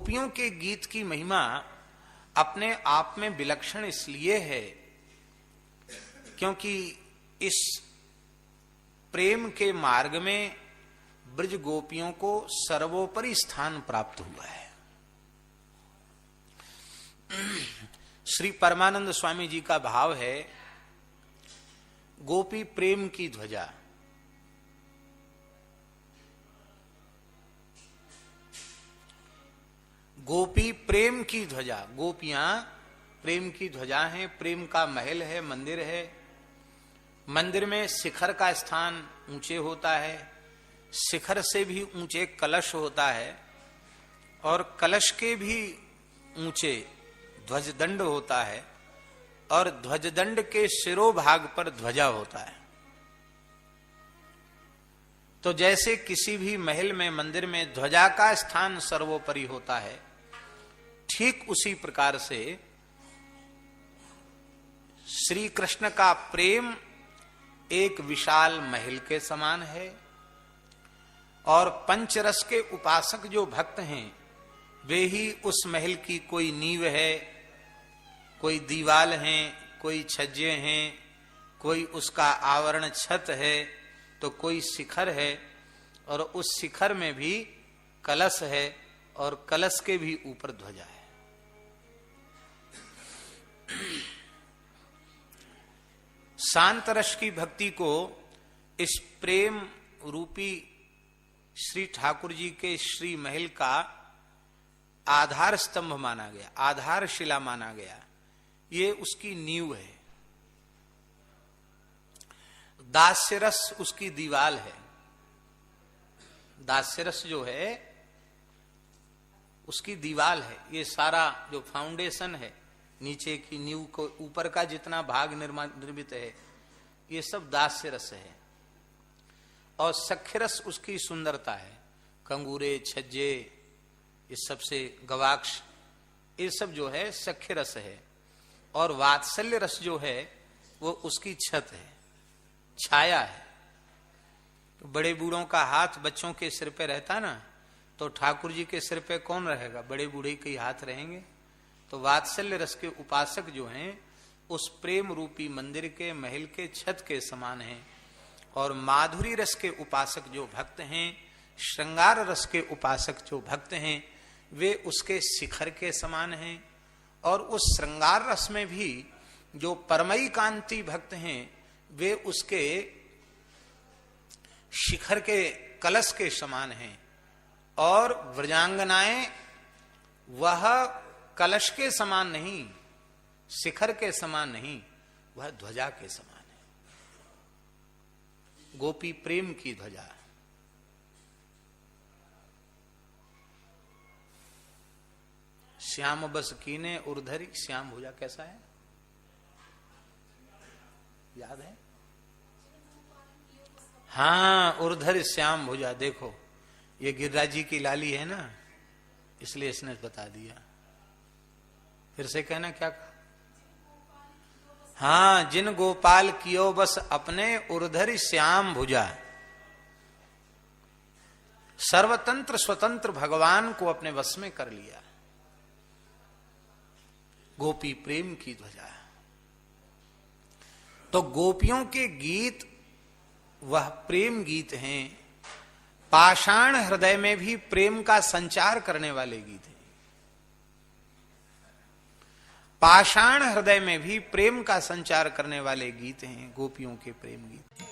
गोपियों के गीत की महिमा अपने आप में विलक्षण इसलिए है क्योंकि इस प्रेम के मार्ग में ब्रज गोपियों को सर्वोपरि स्थान प्राप्त हुआ है। श्री परमानंद स्वामी जी का भाव है, गोपी प्रेम की ध्वजा। गोपी प्रेम की ध्वजा, गोपियां प्रेम की ध्वजा हैं, प्रेम का महल है, मंदिर है। मंदिर में शिखर का स्थान ऊंचे होता है, शिखर से भी ऊंचे कलश होता है और कलश के भी ऊंचे ध्वजदंड होता है और ध्वजदंड के शिरोभाग पर ध्वजा होता है। तो जैसे किसी भी महल में, मंदिर में ध्वजा का स्थान सर्वोपरि होता है, ठीक उसी प्रकार से श्री कृष्ण का प्रेम एक विशाल महल के समान है और पंचरस के उपासक जो भक्त हैं वे ही उस महल की कोई नींव है, कोई दीवाल हैं, कोई छज्जे हैं, कोई उसका आवरण छत है, तो कोई शिखर है और उस शिखर में भी कलश है और कलश के भी ऊपर ध्वजा है। शांत रस की भक्ति को इस प्रेम रूपी श्री ठाकुर जी के श्री महल का आधार स्तंभ माना गया, आधारशिला माना गया। ये उसकी नींव है। दास्य रस उसकी दीवाल है। दास्य रस जो है उसकी दीवाल है। ये सारा जो फाउंडेशन है, नीचे की नींव को ऊपर का जितना भाग निर्मित है, ये सब दास्य रस है। और सख्य रस उसकी सुंदरता है। कंगूरे, छज्जे, इस सब से गवाक्ष, ये सब जो है सख्य रस है। और वात्सल्य रस जो है वो उसकी छत है, छाया है। तो बड़े बूढ़ों का हाथ बच्चों के सिर पे रहता ना, तो ठाकुर जी के सिर पे कौन रहेगा? बड़े बूढ़े के हाथ रहेंगे। तो वात्सल्य रस के उपासक जो हैं उस प्रेम रूपी मंदिर के महल के छत के समान हैं। और माधुरी रस के उपासक जो भक्त हैं, श्रृंगार रस के उपासक जो भक्त हैं, वे उसके शिखर के समान हैं। और उस श्रृंगार रस में भी जो परमई कांति भक्त हैं, वे उसके शिखर के कलश के समान हैं। और व्रजांगनाएं वह कलश के समान नहीं, शिखर के समान नहीं, वह ध्वजा के समान है। गोपी प्रेम की ध्वजा। श्याम बस कीने उर्धरी श्याम भुजा। कैसा है, याद है? हाँ, उर्धर श्याम भुजा। देखो, ये गिरिराज जी की लाली है ना, इसलिए इसने बता दिया। फिर से कहना क्या कहा? हाँ, जिन गोपाल कियो बस अपने उर्धर श्याम भुजा। सर्वतंत्र स्वतंत्र भगवान को अपने वश में कर लिया। गोपी प्रेम की ध्वजा। तो गोपियों के गीत वह प्रेम गीत हैं। पाषाण हृदय में भी प्रेम का संचार करने वाले गीत हैं। पाषाण हृदय में भी प्रेम का संचार करने वाले गीत हैं गोपियों के प्रेम गीत।